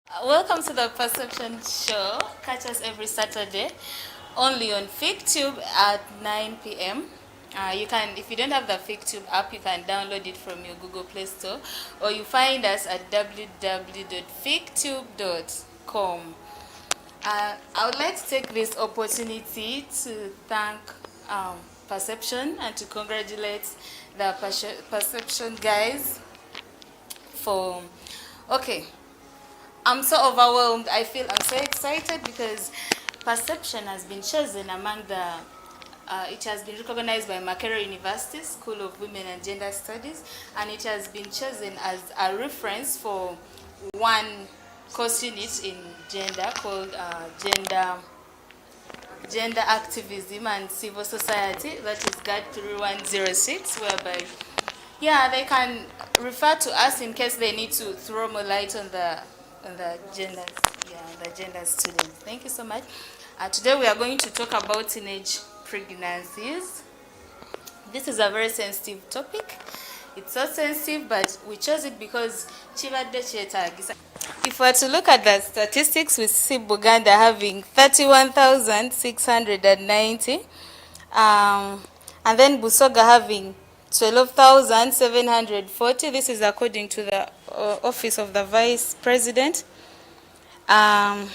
Welcome to the Perception Show. Catch us every Saturday, only on Fiktube at 9 p.m. You can, if you don't have the Fiktube app, you can download it from your Google Play Store, or you find us at www.fiktube.com. I would like to take this opportunity to thank Perception and to congratulate the Perception guys for. Okay, I'm so overwhelmed. I'm so excited because Perception has been chosen among it has been recognized by Makerere University School of Women and Gender Studies, and it has been chosen as a reference for one course unit in gender called Gender Activism and Civil Society, that is GAD 3106, whereby they can refer to us in case they need to throw more light on the genders, the gender students. Thank you so much. Today we are going to talk about teenage pregnancies. This is a very sensitive topic. It's so sensitive, but we chose it because if we were to look at the statistics, we see Buganda having 31,690, and then Busoga having 12,740. This is according to the Office of the Vice President. Then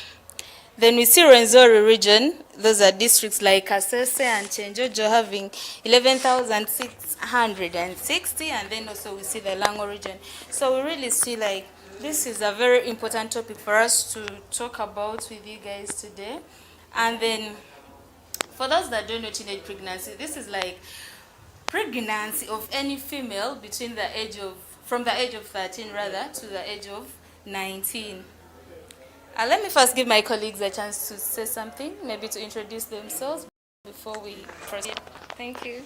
we see Rwenzori region. Those are districts like Kasese and Chenjojo having 11,660, and then also we see the Lango region. So we really see like this is a very important topic for us to talk about with you guys today. And then for those that don't know teenage pregnancy, this is like pregnancy of any female from the age of 13 rather to the age of 19. Let me first give my colleagues a chance to say something, maybe to introduce themselves before we proceed. Thank you.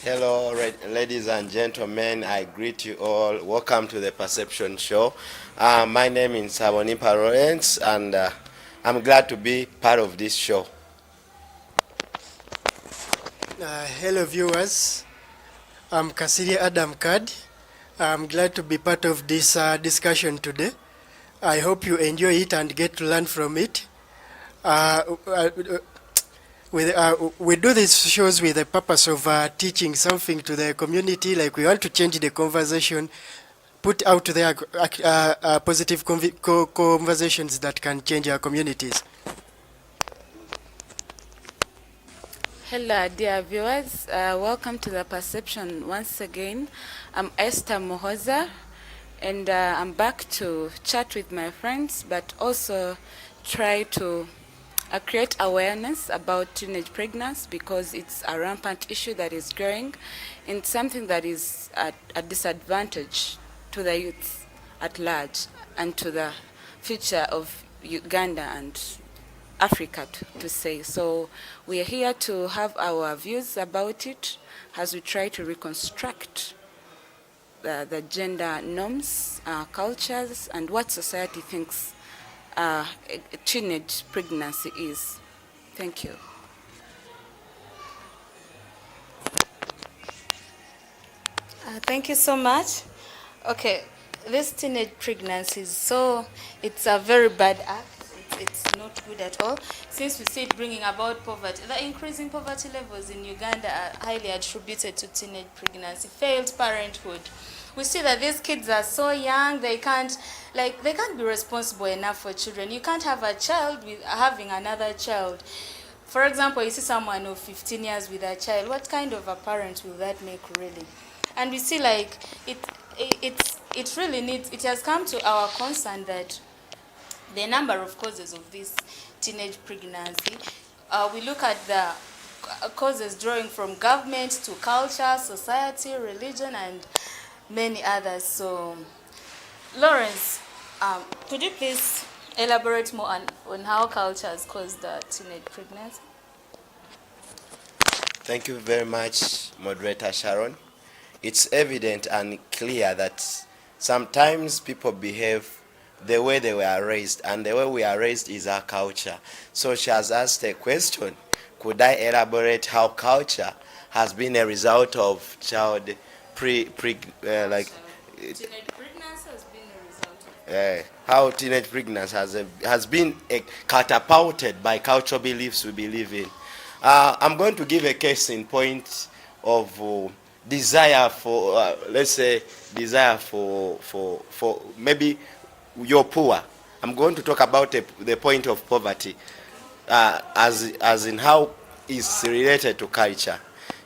Hello, ladies and gentlemen. I greet you all. Welcome to the Perception Show. My name is Sabonipa Lawrence, and I'm glad to be part of this show. Hello, viewers. I'm Kasiri Adam Kad. I'm glad to be part of this discussion today. I hope you enjoy it and get to learn from it. We do these shows with the purpose of teaching something to the community. Like we want to change the conversation, put out there positive conversations that can change our communities. Hello, dear viewers. Welcome to the Perception once again. I'm Esther Mohoza, and I'm back to chat with my friends, but also try to create awareness about teenage pregnancy, because it's a rampant issue that is growing and something that is a disadvantage to the youth at large and to the future of Uganda and Africa to say. So we are here to have our views about it as we try to reconstruct the gender norms, cultures, and what society thinks teenage pregnancy is. Thank you. Thank you so much. Okay, this teenage pregnancy, so it's a very bad act. It's not good at all, since we see it bringing about poverty. The increasing poverty levels in Uganda are highly attributed to teenage pregnancy, failed parenthood. We see that these kids are so young, they can't be responsible enough for children. You can't have a child with having another child. For example, you see someone of 15 years with a child. What kind of a parent will that make, really? And we see like it really needs. It has come to our concern that the number of causes of this teenage pregnancy. We look at the causes drawing from government to culture, society, religion, and many others. So, Lawrence, could you please elaborate more on how culture has caused the teenage pregnancy? Thank you very much, Moderator Sharon. It's evident and clear that sometimes people behave the way they were raised, and the way we are raised is our culture. So she has asked a question: could I elaborate how culture has been a result of child teenage pregnancy has been a result of how teenage pregnancy has been catapulted by cultural beliefs we believe in. I'm going to give a case in point of desire for, let's say, desire for maybe you're poor. I'm going to talk about the point of poverty as in how it's related to culture.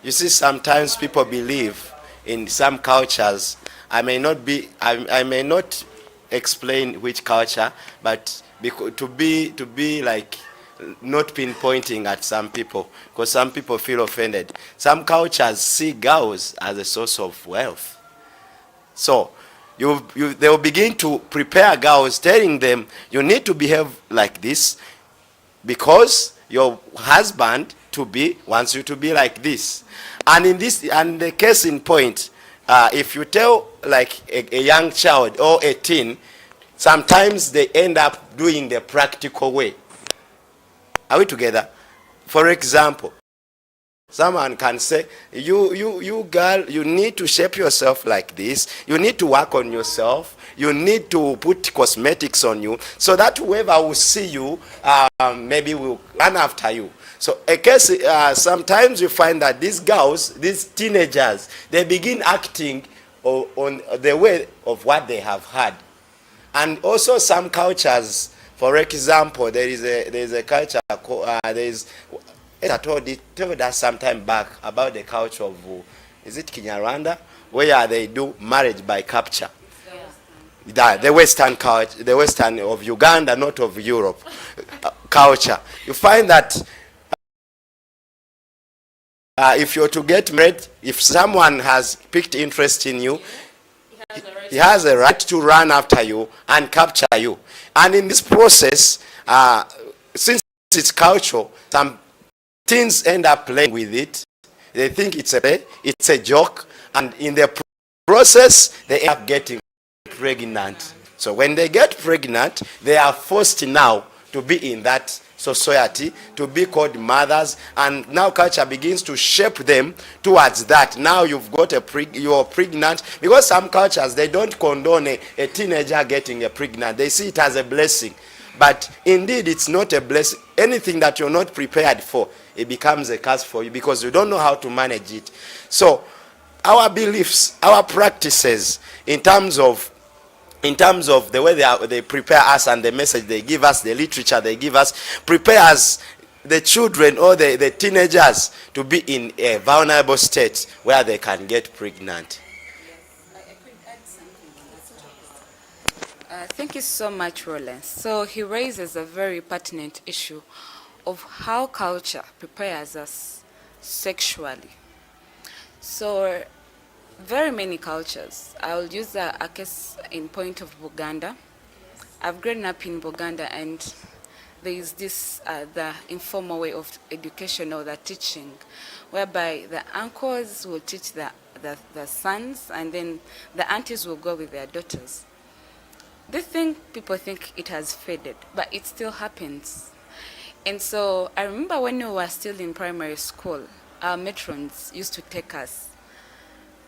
You see, sometimes people believe in some cultures. I may not explain which culture, but to be like not pinpointing at some people, because some people feel offended. Some cultures see girls as a source of wealth. So they will begin to prepare girls, telling them you need to behave like this because your husband to be wants you to be like this. And in this, and the case in point, if you tell like a young child or a teen, sometimes they end up doing the practical way. Are we together? For example, someone can say, you girl, you need to shape yourself like this. You need to work on yourself. You need to put cosmetics on you so that whoever will see you maybe will run after you. So a case, sometimes you find that these girls, these teenagers, they begin acting on the way of what they have had. And also some cultures, for example, there is a culture I told us some time back about the culture of, is it Kinyarwanda, where they do marriage by capture. The Western culture, the Western of Uganda, not of Europe culture. You find that if you're to get married, if someone has picked interest in you, he has a right to run after you and capture you. And in this process, since it's cultural, some teens end up playing with it. They think it's a joke, and in the process, they end up getting pregnant. So when they get pregnant, they are forced now to be in that society, to be called mothers, and now culture begins to shape them towards that. Now you've got you're pregnant, because some cultures, they don't condone a teenager getting pregnant. They see it as a blessing. But indeed, it's not a blessing. Anything that you're not prepared for, it becomes a curse for you because you don't know how to manage it. So our beliefs, our practices, in terms of the way they prepare us and the message they give us, the literature they give us, prepares the children or the teenagers to be in a vulnerable state where they can get pregnant. Thank you so much, Roland. So he raises a very pertinent issue of how culture prepares us sexually. So very many cultures. I'll use a case in point of Buganda. I've grown up in Buganda, and there is this the informal way of education or the teaching, whereby the uncles will teach the sons, and then the aunties will go with their daughters. People think it has faded, but it still happens. And so I remember when we were still in primary school, our matrons used to take us.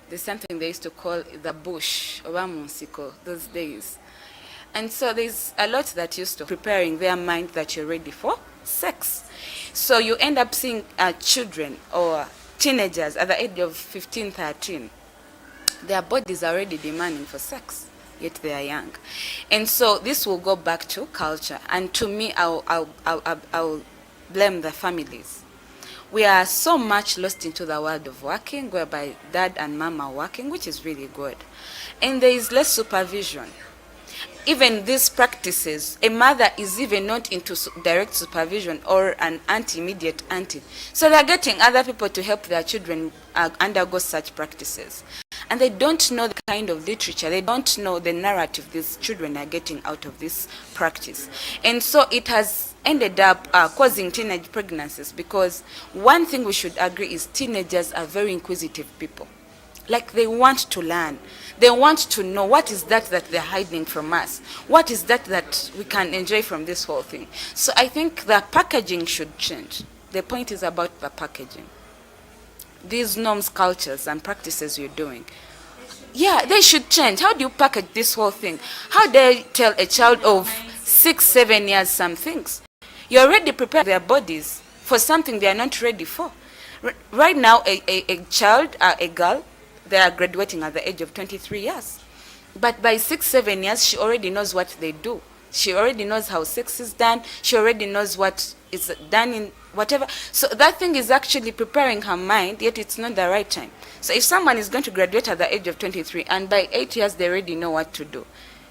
There's something they used to call the bush, or Musiko, those days. And so there's a lot that used to preparing their mind that you're ready for sex. So you end up seeing children or teenagers at the age of 15, 13. Their bodies are already demanding for sex, yet they are young. And so this will go back to culture. And to me, I'll blame the families. We are so much lost into the world of working, whereby dad and mom are working, which is really good. And there is less supervision. Even these practices, a mother is even not into direct supervision, or an auntie, immediate auntie. So they're getting other people to help their children undergo such practices. And they don't know the kind of literature, they don't know the narrative these children are getting out of this practice. And so it has ended up causing teenage pregnancies, because one thing we should agree is teenagers are very inquisitive people. Like, they want to learn. They want to know what is that they're hiding from us. What is that we can enjoy from this whole thing. So I think the packaging should change. The point is about the packaging. These norms, cultures, and practices you're doing. They should Yeah, they should change. How do you package this whole thing? How dare you tell a child of 6, 7 years some things? You already prepare their bodies for something they are not ready for. Right now, a child, a girl, they are graduating at the age of 23 years. But by 6, 7 years, she already knows what they do. She already knows how sex is done. She already knows what is done in whatever. So that thing is actually preparing her mind, yet it's not the right time. So if someone is going to graduate at the age of 23 and by 8 years they already know what to do,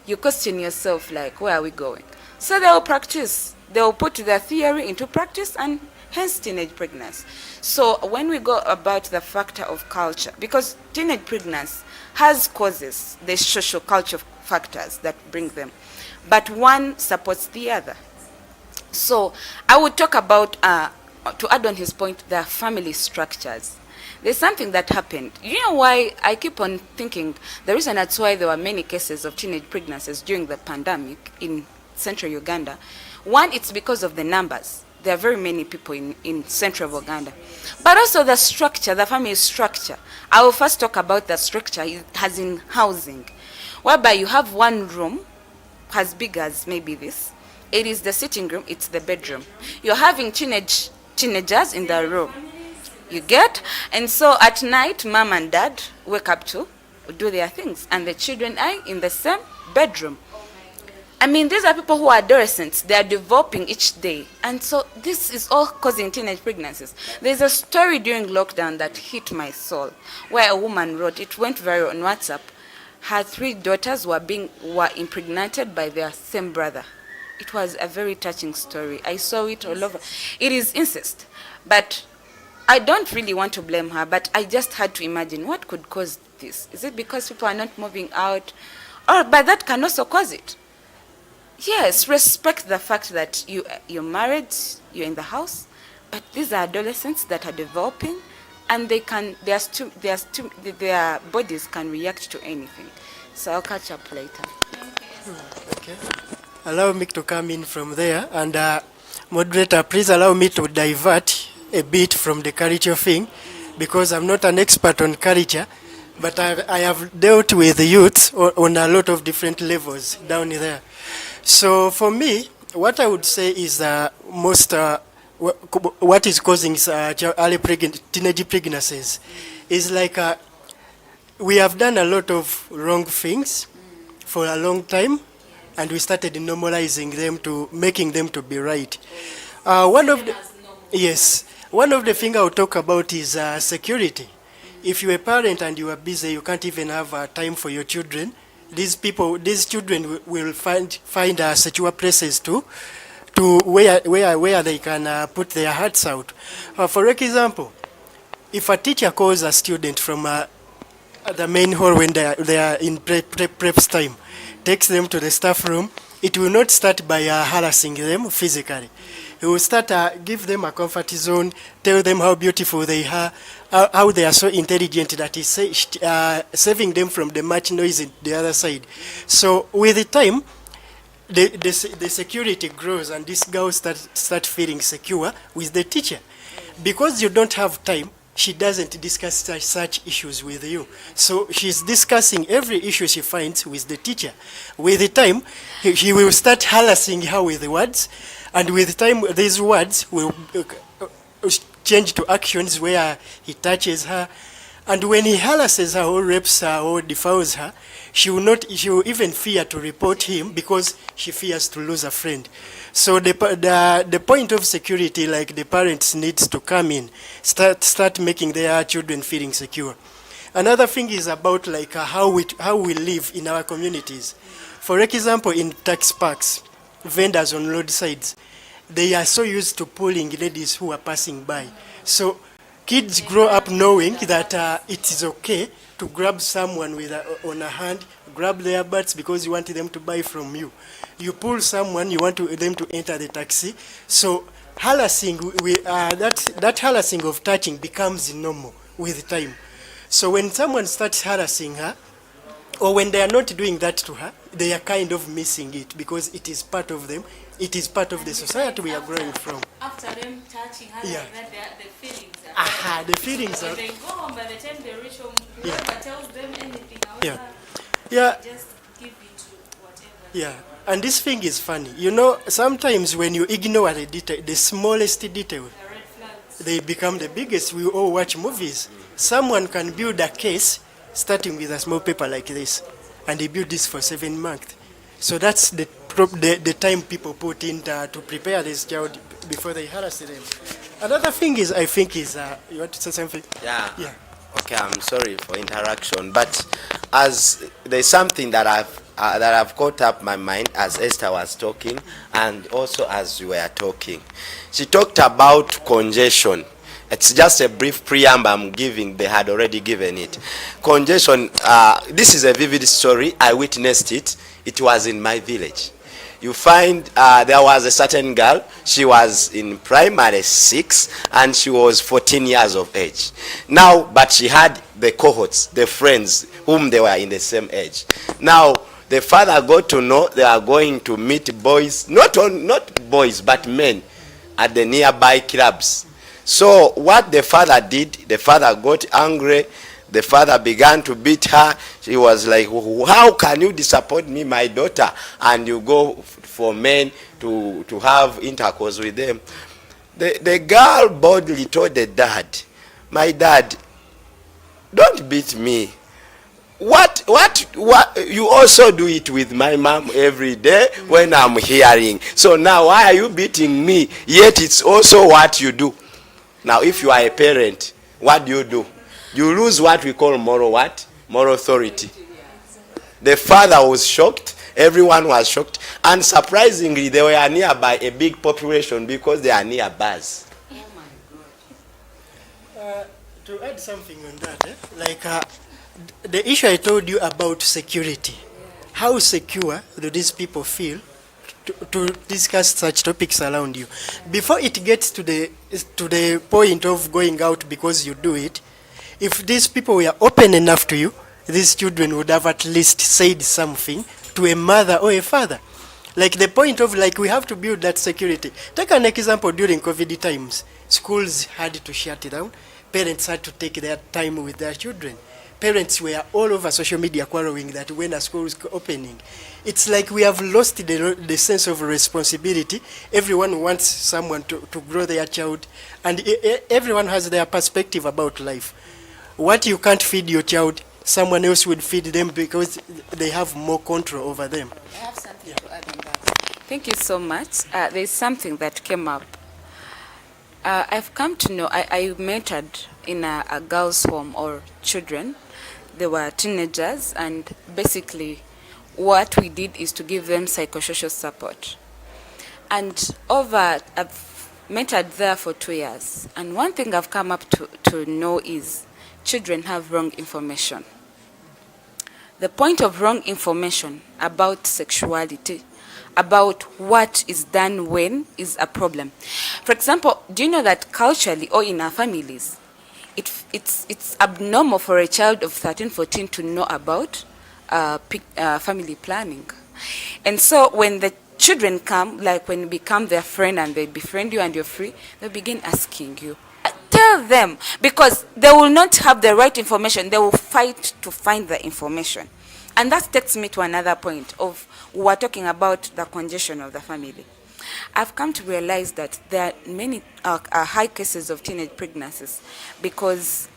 you question yourself like, where are we going? So they will practice. They will put their theory into practice, and hence teenage pregnancy. So when we go about the factor of culture, because teenage pregnancy has causes, the social culture factors that bring them, but one supports the other. So I would talk about, to add on his point, the family structures. There's something that happened. You know why I keep on thinking the reason that's why there were many cases of teenage pregnancies during the pandemic in central Uganda. One, it's because of the numbers. There are very many people in central Uganda. But also the structure, the family structure. I will first talk about the structure as in housing, whereby you have one room, as big as maybe this. It is the sitting room, it's the bedroom. You're having teenagers in the room. You get? And so at night, mom and dad wake up to do their things, and the children are in the same bedroom. I mean, these are people who are adolescents. They are developing each day. And so this is all causing teenage pregnancies. There's a story during lockdown that hit my soul, where a woman wrote, it went viral on WhatsApp. Her 3 daughters were impregnated by their same brother. It was a very touching story. I saw it all over. It is incest. But I don't really want to blame her, but I just had to imagine what could cause this. Is it because people are not moving out? But that can also cause it. Yes, respect the fact that you're married, you're in the house, but these are adolescents that are developing, and their bodies can react to anything. So I'll catch up later. Okay. Allow me to come in from there, and moderator, please allow me to divert a bit from the culture thing, because I'm not an expert on culture, but I have dealt with the youth on a lot of different levels down there. So for me, what I would say is what is causing teenage pregnancies is like we have done a lot of wrong things for a long time, and we started normalizing them to making them to be right. One of the things I'll talk about is security. If you're a parent and you are busy, you can't even have time for your children. These children will find secure places to where they can put their hearts out. For example, if a teacher calls a student from the main hall when they are in preps time, takes them to the staff room, it will not start by harassing them physically. He will start give them a comfort zone, tell them how beautiful they are, how they are so intelligent that is saving them from the much noise in the other side. So with the time, the security grows, and this girl start feeling secure with the teacher. Because you don't have time, she doesn't discuss such issues with you. So she's discussing every issue she finds with the teacher. With the time, he will start harassing her with the words, and with the time, these words will change to actions where he touches her. And when he harasses her or rapes her or defiles her, she will even fear to report him because she fears to lose a friend. So the point of security, like the parents needs to come in, start making their children feeling secure. Another thing is about like how we live in our communities. For example, in tax parks, vendors on roadsides, they are so used to pulling ladies who are passing by. So kids grow up knowing that it is okay to grab someone on a hand, grab their butts because you want them to buy from you. You pull someone, you want them to enter the taxi. So harassing, that harassing of touching becomes normal with time. So when someone starts harassing her, or when they are not doing that to her, they are kind of missing it because it is part of them. It is part of the society we are growing from. After them touching her Yeah. like that, the feelings are Aha, the feelings when are. they go home, by the time they reach home, Yeah. whoever tells them anything, Yeah. however, Yeah, just give it to whatever. yeah. And this thing is funny. You know, sometimes when you ignore a detail, the smallest detail, The red flags. they become the biggest. We all watch movies. Someone can build a case starting with a small paper like this, and they build this for 7 months. So that's the time people put in to prepare this child before they harass them. Another thing is, I think, is you want to say something? Yeah. Yeah. Okay, I'm sorry for interaction, but as there's something that I've caught up my mind as Esther was talking, and also as you were talking. She talked about congestion. It's just a brief preamble I'm giving. They had already given it. Congestion. This is a vivid story. I witnessed it. It was in my village. You find there was a certain girl. She was in primary 6 and she was 14 years of age. Now, but she had the cohorts, the friends whom they were in the same age. Now, the father got to know they are going to meet boys, not boys, but men at the nearby clubs. So what the father did, the father got angry. The father began to beat her. She was like, how can you disappoint me, my daughter, and you go for men to have intercourse with them? The girl boldly told the dad, my dad, don't beat me. What you also do it with my mom every day when I'm hearing. So now why are you beating me? Yet it's also what you do. Now if you are a parent, what do? You lose what we call moral authority. The father was shocked. Everyone was shocked. And surprisingly, they were nearby a big population because they are near bars. To add something on that, like the issue I told you about security. How secure do these people feel to discuss such topics around you? Before it gets to the point of going out because you do it, if these people were open enough to you, these children would have at least said something to a mother or a father. Like the point of, like, we have to build that security. Take an example during COVID times. Schools had to shut down. Parents had to take their time with their children. Parents were all over social media quarreling that when a school is opening. It's like we have lost the sense of responsibility. Everyone wants someone to grow their child, and everyone has their perspective about life. What you can't feed your child, someone else would feed them because they have more control over them. I have something to add on that. Thank you so much. There's something that came up. I've come to know, I mentored in a girls' home or children. They were teenagers, and basically what we did is to give them psychosocial support. And I've mentored there for 2 years. And one thing I've come up to know is children have wrong information. The point of wrong information about sexuality, about what is done when, is a problem. For example, do you know that culturally or in our families, it's abnormal for a child of 13, 14 to know about family planning? And so when the children come, like when you become their friend and they befriend you and you're free, they begin asking you. Tell them, because they will not have the right information. They will fight to find the information. And that takes me to another point of, we're talking about the congestion of the family. I've come to realize that there are many high cases of teenage pregnancies because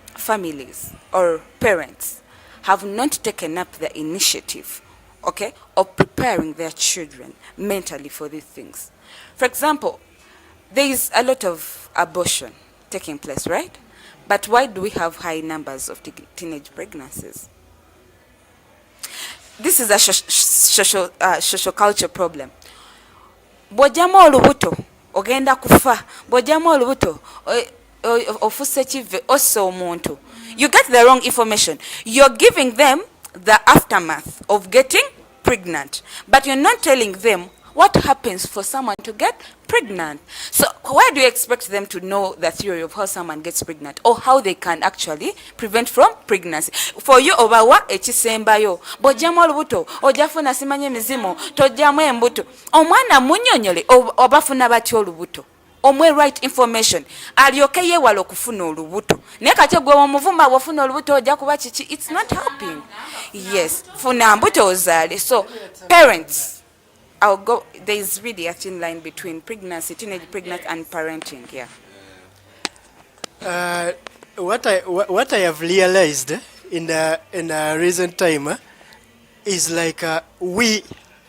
families or parents have not taken up the initiative, okay, of preparing their children mentally for these things. For example, there is a lot of abortion taking place, right? But why do we have high numbers of teenage pregnancies? This is a social culture problem. Bw'ojjamu olubuto ogenda kufa, bw'ojjamu olubuto ofusse kive ossa omuntu. You get the wrong information. You're giving them the aftermath of getting pregnant, but you're not telling them what happens for someone to get pregnant. So why do you expect them to know the theory of how someone gets pregnant or how they can actually prevent from pregnancy? For you, obawa ekisembayo bojjamu olubuto ojafuna simanye mizimu tojjamu embuto omwana munyonyole obafuna batyo olubuto omwe right information alyoke yewala okufuna olubuto naye kati gwe omuvumba bwofuna olubuto ojja kuba kiki. It's not helping. Yes, funa mbuto ozaale. So parents, I'll go, there is really a thin line between pregnancy, teenage pregnancy and parenting. Yeah. What I have realized in a recent time is like we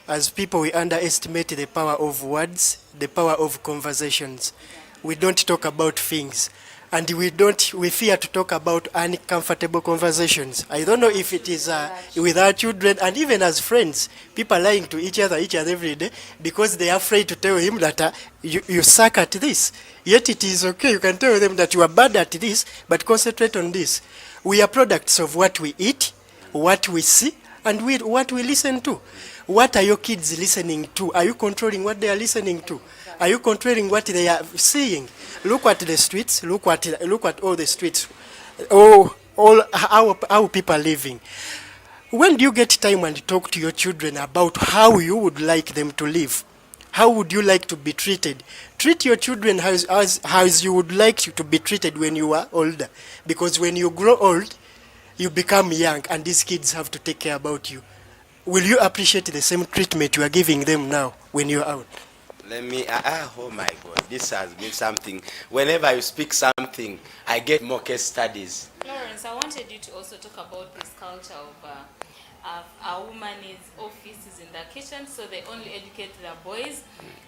as people, we underestimate the power of words, the power of conversations. We don't talk about things, and we fear to talk about uncomfortable conversations. I don't know if it is with our children and even as friends, people lying to each other every day because they are afraid to tell him that you suck at this. Yet it is okay. You can tell them that you are bad at this, but concentrate on this. We are products of what we eat, what we see, and what we listen to. What are your kids listening to? Are you controlling what they are listening to? Are you controlling what they are seeing? Look at the streets. Look at all the streets. All how people are living. When do you get time and talk to your children about how you would like them to live? How would you like to be treated? Treat your children as you would like to be treated when you are older. Because when you grow old, you become young, and these kids have to take care about you. Will you appreciate the same treatment you are giving them now when you're out? Let me, oh my God, this has been something. Whenever you speak something, I get more case studies. Lawrence, I wanted you to also talk about this culture of a woman's office is in the kitchen, so they only educate the boys.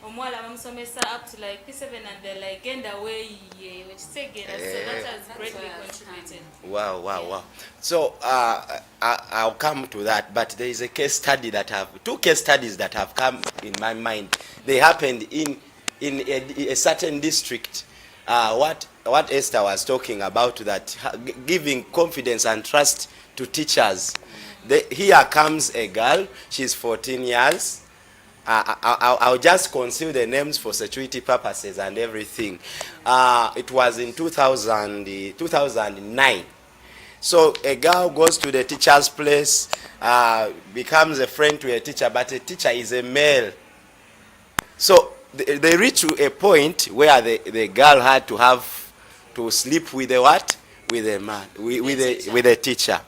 Omwala bamsomesa up to like P7 and they're like, genda away, which say so that has greatly contributed. Wow. So I'll come to that, but there is a case study two case studies that have come in my mind. They happened in a certain district. What Esther was talking about, that giving confidence and trust to teachers. Here comes a girl, she's 14 years. I'll just conceal the names for security purposes and everything. It was in 2009. So a girl goes to the teacher's place, becomes a friend to a teacher, but the teacher is a male. So they reach to a point where the girl had to sleep with a what? With a man, with a teacher.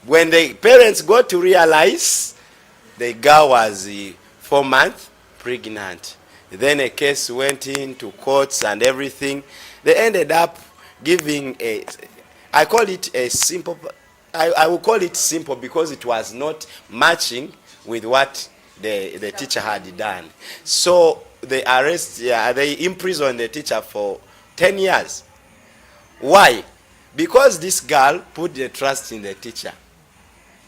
When the parents got to realize, the girl was 4 months pregnant. Then a case went into courts and everything. They ended up giving I call it a simple, I will call it simple because it was not matching with what the teacher had done. So they imprisoned the teacher for 10 years. Why? Because this girl put the trust in the teacher.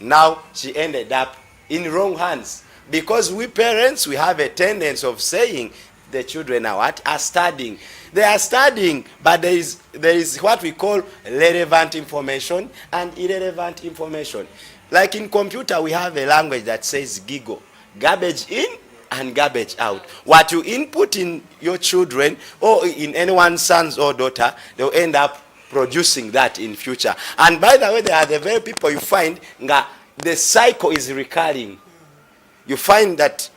Now she ended up in wrong hands. Because we parents, we have a tendency of saying the children are studying. They are studying, but there is what we call relevant information and irrelevant information. Like in computer, we have a language that says giggle, garbage in and garbage out. What you input in your children or in anyone's sons or daughter, they'll end up producing that in future. And by the way, they are the very people you find the cycle is recurring. You find that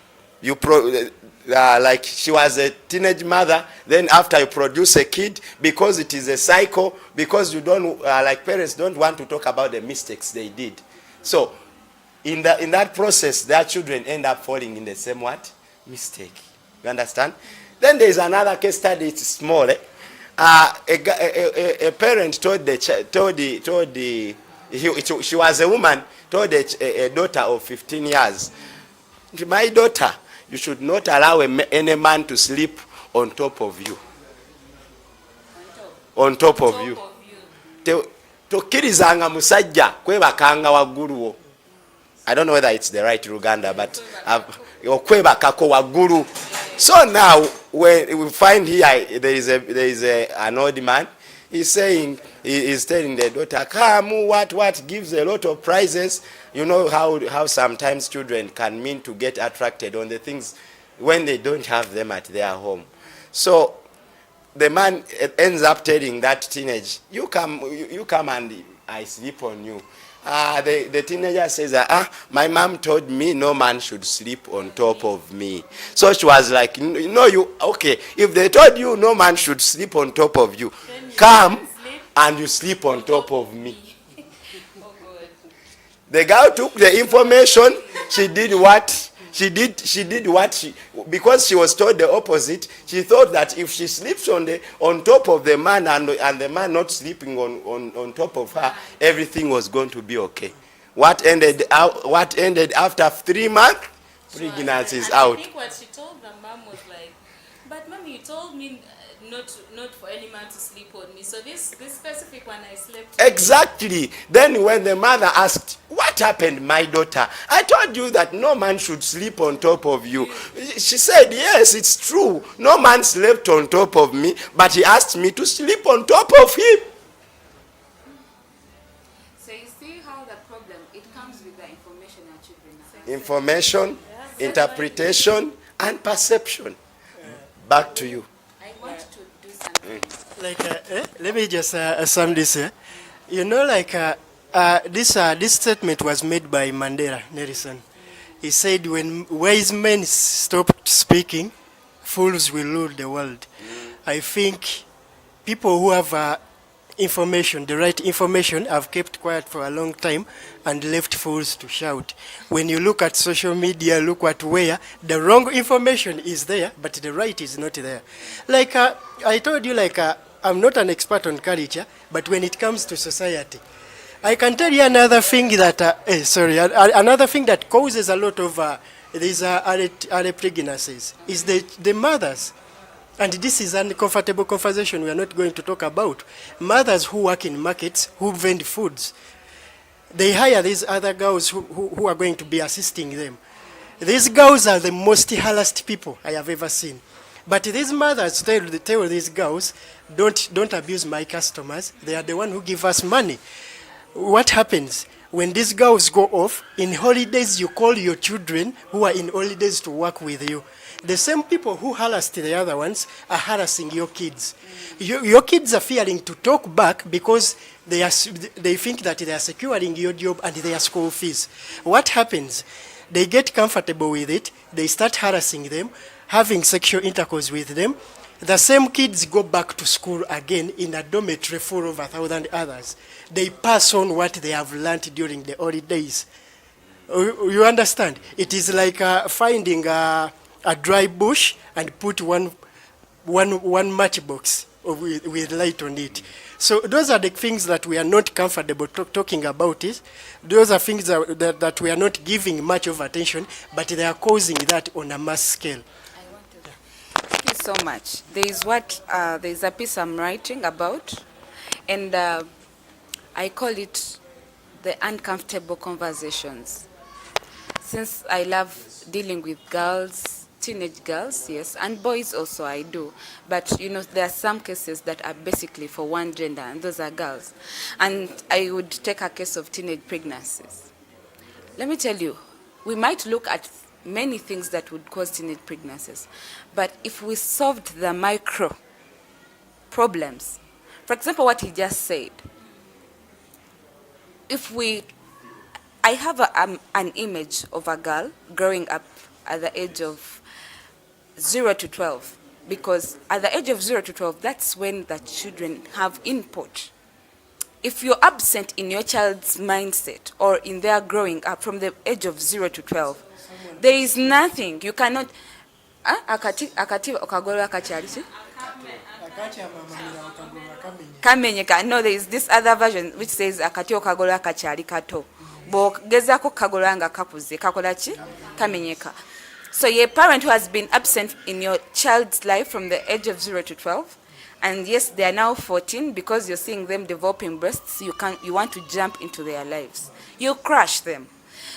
like she was a teenage mother, then after you produce a kid, because it is a cycle, because you don't like parents don't want to talk about the mistakes they did. So in that process, their children end up falling in the same mistake. You understand? Then there is another case study. It's small. A parent she was a woman, told a daughter of 15 years, my daughter, you should not allow any man to sleep on top of you. On top of you. Tokirizanga musajja kwebakanga waggulu. I don't know whether it's the right Uganda, but okwebakako waggulu. So now when we find here there is an old man. He's saying, he's telling the daughter, come, what gives a lot of prizes. You know how sometimes children can mean to get attracted on the things when they don't have them at their home. So the man ends up telling that teenage, you come and I sleep on you. The teenager says, my mom told me no man should sleep on top of me. So she was like, no, okay, if they told you no man should sleep on top of you, come and you sleep on top of me. The girl took the information, she did what? Because she was told the opposite. She thought that if she sleeps on top of the man and the man not sleeping on top of her, everything was going to be okay. What ended after 3 months? Pregnancy is out. I think what she told the mom was like, but mommy, you told me not for any man to sleep on me. So this specific one I slept on. Exactly. Then when the mother asked, what happened, my daughter? I told you that no man should sleep on top of you. She said, yes, it's true. No man slept on top of me, but he asked me to sleep on top of him. So you see how the problem, it comes with the information our children have. Information, interpretation, and perception. Back to you. I want to do something. Like, let me just sum this here. You know, like, this statement was made by Mandela Nelson. He said, when wise men stop speaking, fools will rule the world. I think people who have information, the right information, have kept quiet for a long time and left fools to shout. When you look at social media, look at where the wrong information is there, but the right is not there. Like I told you, like I'm not an expert on culture, but when it comes to society, I can tell you another thing that, another thing that causes a lot of these early pregnancies is the mothers. And this is an uncomfortable conversation we are not going to talk about. Mothers who work in markets, who vend foods, they hire these other girls who are going to be assisting them. These girls are the most harassed people I have ever seen. But these mothers tell these girls, don't abuse my customers. They are the one who give us money. What happens? When these girls go off, in holidays you call your children who are in holidays to work with you. The same people who harassed the other ones are harassing your kids. Your kids are fearing to talk back because they think that they are securing your job and their school fees. What happens? They get comfortable with it. They start harassing them, having sexual intercourse with them. The same kids go back to school again in a dormitory full of 1,000 others. They pass on what they have learned during the holidays. You understand? It is like finding a dry bush and put one matchbox with light on it. So those are the things that we are not comfortable talking about. Those are things that we are not giving much of attention, but they are causing that on a mass scale. Thank you so much. There is a piece I'm writing about, and I call it the uncomfortable conversations. Since I love dealing with girls, teenage girls, yes, and boys also I do. But, you know, there are some cases that are basically for one gender, and those are girls. And I would take a case of teenage pregnancies. Let me tell you, we might look at many things that would cause teenage pregnancies, but if we solved the micro problems, for example, what he just said, I have an image of a girl growing up at the age of 0 to 12, because at the age of 0 to 12, that's when the children have input. If you're absent in your child's mindset or in their growing up from the age of 0 to 12, there is nothing. You cannot. Kamenyeka. No, there is this other version which says akati okagola kachali kato. Gezako kagolanga kakuze. Kakolachi? Kamenyeka. So you're a parent who has been absent in your child's life from the age of 0 to 12. And yes, they are now 14 because you're seeing them developing breasts. You want to jump into their lives. You crush them.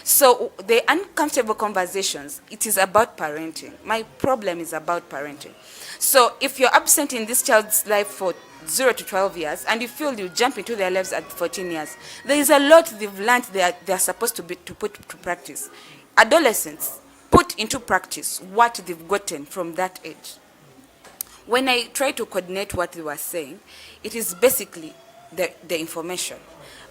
So the uncomfortable conversations, it is about parenting. My problem is about parenting. So if you're absent in this child's life for 0 to 12 years and you feel you jump into their lives at 14 years, there is a lot they've learned they're supposed to put to practice. Adolescents, put into practice what they've gotten from that age. When I try to coordinate what they were saying, it is basically the information.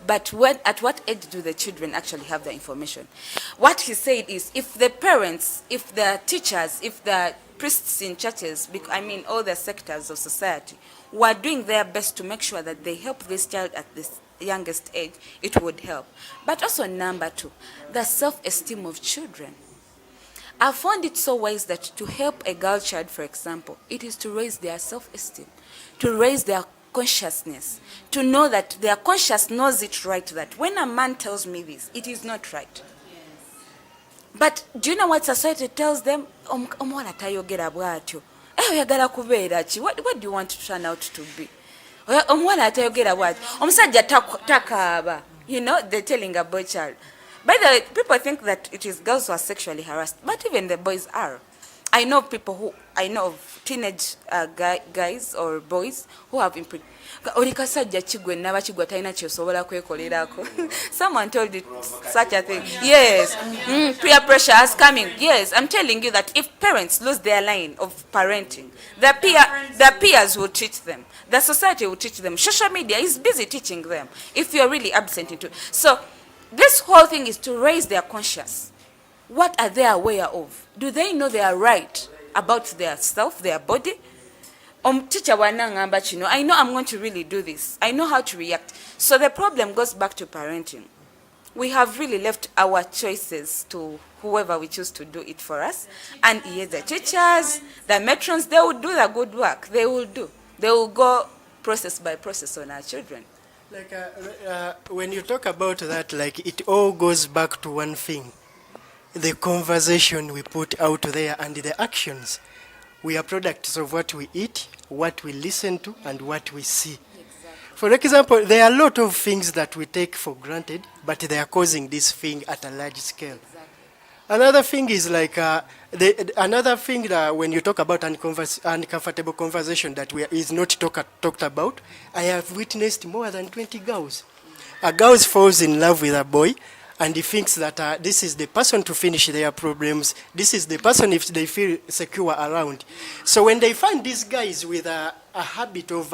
But at what age do the children actually have the information? What he said is, if the parents, if the teachers, if the priests in churches, I mean all the sectors of society, were doing their best to make sure that they help this child at this youngest age, it would help. But also number two, the self-esteem of children. I found it so wise that to help a girl child, for example, it is to raise their self-esteem, to raise their consciousness, to know that their conscious knows it right, that when a man tells me this, it is not right. Yes. But do you know what society tells them? What do you want to turn out to be? You know, they're telling a boy child. By the way, people think that it is girls who are sexually harassed, but even the boys are. I know of teenage guys or boys who have impregnated. Someone told it such a thing. Yes, peer pressure is coming. Yes, I'm telling you that if parents lose their line of parenting, the peers will teach them. The society will teach them. Social media is busy teaching them if you're really absent into it. So this whole thing is to raise their conscience. What are they aware of? Do they know they are right about their self, their body? Teacher, I know I'm going to really do this. I know how to react. So the problem goes back to parenting. We have really left our choices to whoever we choose to do it for us. And yes, the teachers, the matrons, they will do the good work. They will do. They will go process by process on our children. Like when you talk about that, like it all goes back to one thing. The conversation we put out there and the actions. We are products of what we eat, what we listen to, and what we see. Exactly. For example, there are a lot of things that we take for granted, but they are causing this thing at a large scale. Exactly. Another thing is like, another thing that when you talk about uncomfortable conversation that is not talked about, I have witnessed more than 20 girls. A girl falls in love with a boy, and he thinks that this is the person to finish their problems. This is the person if they feel secure around. So when they find these guys with a habit of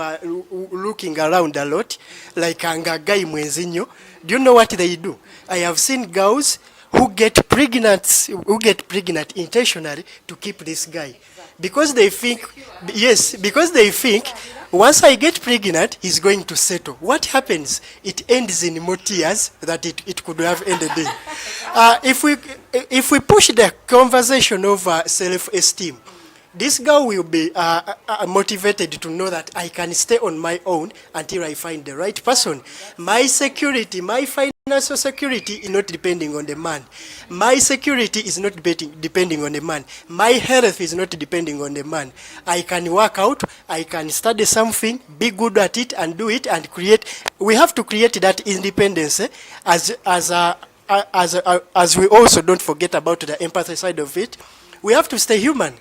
looking around a lot, like Angagai Mwenzinho, do you know what they do? I have seen girls who get pregnant intentionally to keep this guy. Because they think, yes, because they think, once I get pregnant, he's going to settle. What happens? It ends in more tears that it could have ended in. If we push the conversation over self-esteem, this girl will be motivated to know that I can stay on my own until I find the right person. My security, my financial security is not depending on the man. My security is not depending on the man. My health is not depending on the man. I can work out, I can study something, be good at it and do it and create. We have to create that independence as we also don't forget about the empathy side of it. We have to stay human.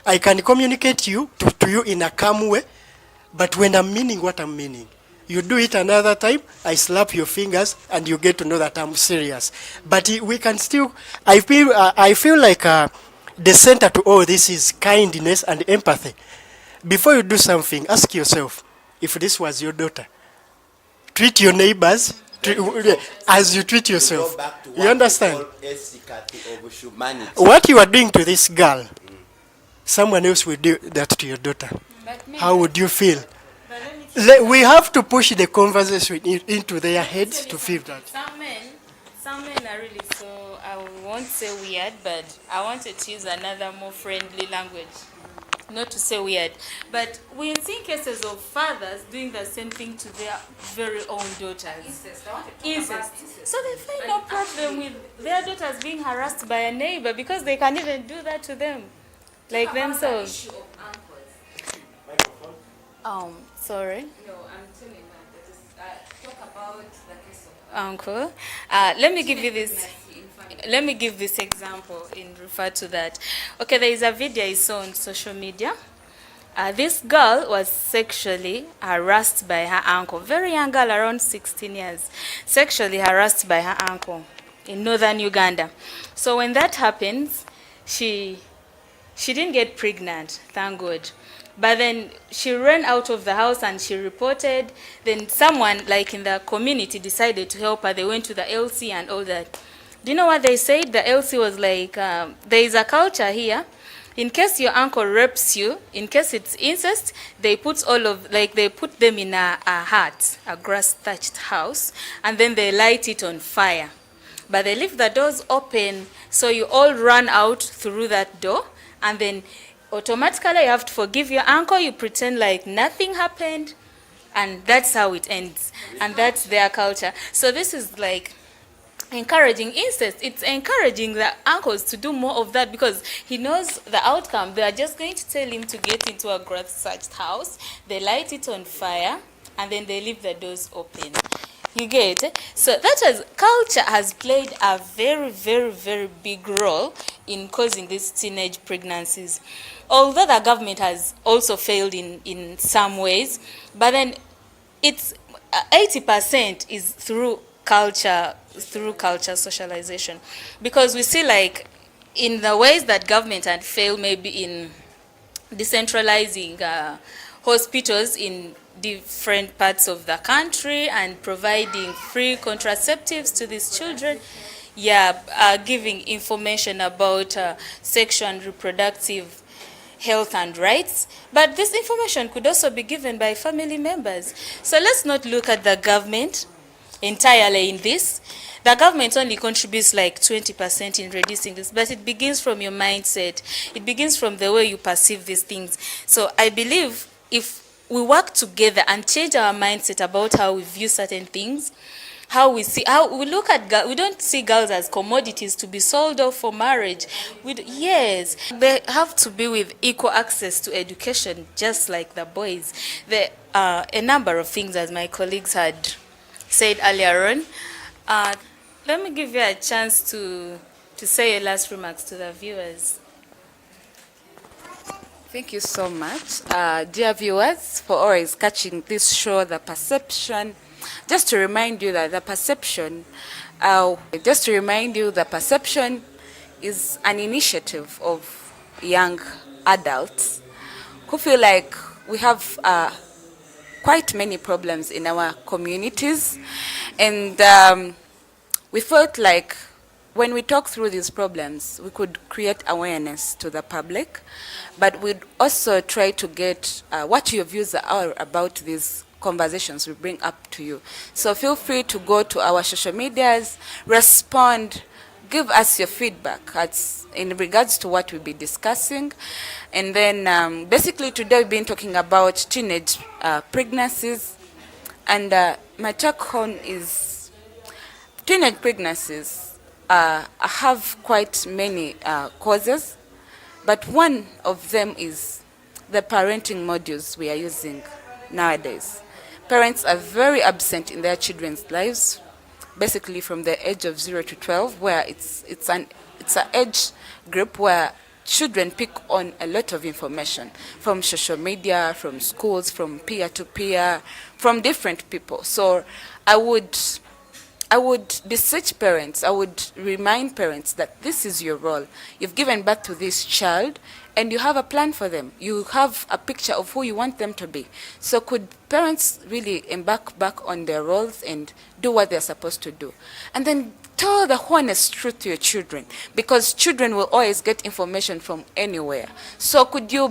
I can communicate to you in a calm way, but when I'm meaning what I'm meaning, you do it another time, I slap your fingers, and you get to know that I'm serious. But we can still, I feel like the center to all this is kindness and empathy. Before you do something, ask yourself, if this was your daughter, treat your neighbors as you treat yourself. You understand? What you are doing to this girl, someone else will do that to your daughter. How would you feel? We have to push the conversation into their heads to feel that. Some men are really so, I won't say weird, but I wanted to use another more friendly language. Not to say weird, but we've seen cases of fathers doing the same thing to their very own daughters. Incest. So they find no problem with their daughters being harassed by a neighbor because they can even do that to them. Like themselves. Sorry. No, I'm telling you that talk about the case of uncle. Let me give you this. Let me give this example in refer to that. Okay, there is a video I saw on social media. This girl was sexually harassed by her uncle. Very young girl, around 16 years. Sexually harassed by her uncle in northern Uganda. So when that happens, she didn't get pregnant, thank God. But then she ran out of the house and she reported. Then someone like in the community decided to help her. They went to the LC and all that. Do you know what they said? The LC was like, there is a culture here. In case your uncle rapes you, in case it's incest, they put they put them in a hut, a grass-thatched house, and then they light it on fire. But they leave the doors open, so you all run out through that door, and then automatically you have to forgive your uncle. You pretend like nothing happened, and that's how it ends. And that's their culture. So this is like encouraging incest. It's encouraging the uncles to do more of that because he knows the outcome. They are just going to tell him to get into a grass-thatched house. They light it on fire, and then they leave the doors open. You get it? So culture has played a very, very, very big role in causing these teenage pregnancies. Although the government has also failed in some ways, but then it's 80% is through culture socialization. Because we see like in the ways that government had failed, maybe in decentralizing hospitals in different parts of the country and providing free contraceptives to these children. Giving information about sexual and reproductive health and rights. But this information could also be given by family members. So let's not look at the government entirely in this. The government only contributes like 20% in reducing this, but it begins from your mindset. It begins from the way you perceive these things. So I believe if we work together and change our mindset about how we view certain things, how we look at girls, we don't see girls as commodities to be sold off for marriage. Yes, they have to be with equal access to education, just like the boys. There are a number of things, as my colleagues had said earlier on. Let me give you a chance to say your last remarks to the viewers. Thank you so much, dear viewers, for always catching this show, The Perception. Just to remind you that the perception is an initiative of young adults who feel like we have quite many problems in our communities, and we felt like when we talk through these problems, we could create awareness to the public, but we'd also try to get what your views are about these conversations we bring up to you. So feel free to go to our social medias, respond, give us your feedback in regards to what we'll be discussing. And then basically today we've been talking about teenage pregnancies, and my talk home is teenage pregnancies have quite many causes, but one of them is the parenting modules we are using nowadays. Parents are very absent in their children's lives, basically from the age of 0 to 12, where it's an age group where children pick on a lot of information from social media, from schools, from peer to peer, from different people. So I would beseech parents, I would remind parents that this is your role. You've given birth to this child and you have a plan for them. You have a picture of who you want them to be. So could parents really embark back on their roles and do what they're supposed to do? And then tell the honest truth to your children, because children will always get information from anywhere. So could you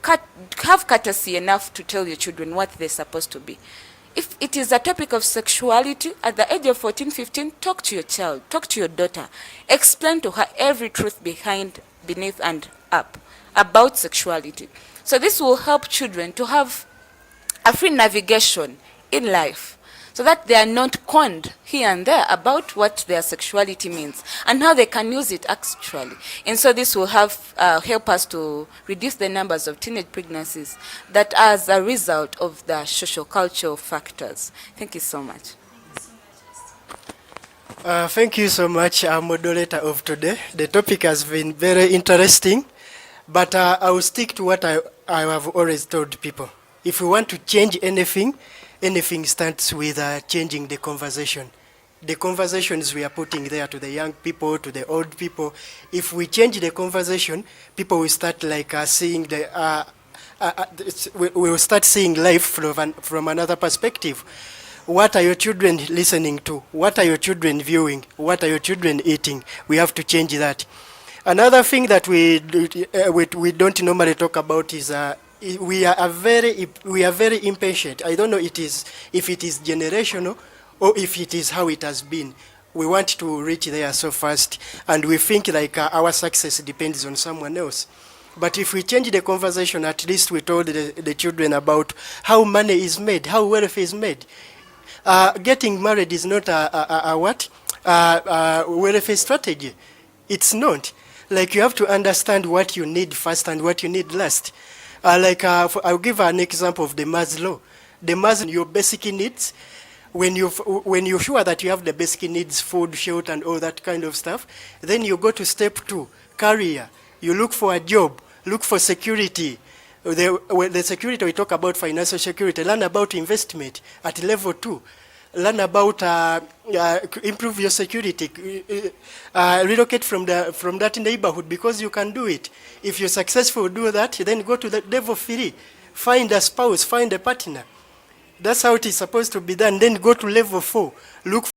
have courtesy enough to tell your children what they're supposed to be? If it is a topic of sexuality, at the age of 14, 15, talk to your child, talk to your daughter. Explain to her every truth beneath and up about sexuality. So this will help children to have a free navigation in life, so that they are not conned here and there about what their sexuality means and how they can use it actually. And so this will help us to reduce the numbers of teenage pregnancies that are as a result of the social cultural factors. Thank you so much. Thank you so much, moderator of today. The topic has been very interesting, but I will stick to what I have always told people. If we want to change anything starts with changing the conversation. the conversations we are putting there to the young people, to the old people. If we change the conversation, people will start like seeing we will start seeing life from another perspective. What are your children listening to? What are your children viewing? What are your children eating? We have to change that. Another thing that we don't normally talk about is we are very impatient. I don't know if it is generational or if it is how it has been. We want to reach there so fast, and we think like our success depends on someone else. But if we change the conversation, at least we told the children about how money is made, how wealth is made. Getting married is not a welfare strategy. It's not. Like, you have to understand what you need first and what you need last. I'll give an example of the Maslow. The Maslow, your basic needs. When you're sure that you have the basic needs, food, shelter, and all that kind of stuff, then you go to step 2, career. You look for a job, look for security. The security, we talk about financial security. Learn about investment at level 2. Learn about improve your security. Relocate from that neighborhood because you can do it. If you're successful, do that. Then go to the level 3. Find a spouse, find a partner. That's how it is supposed to be done. Then go to level 4. Look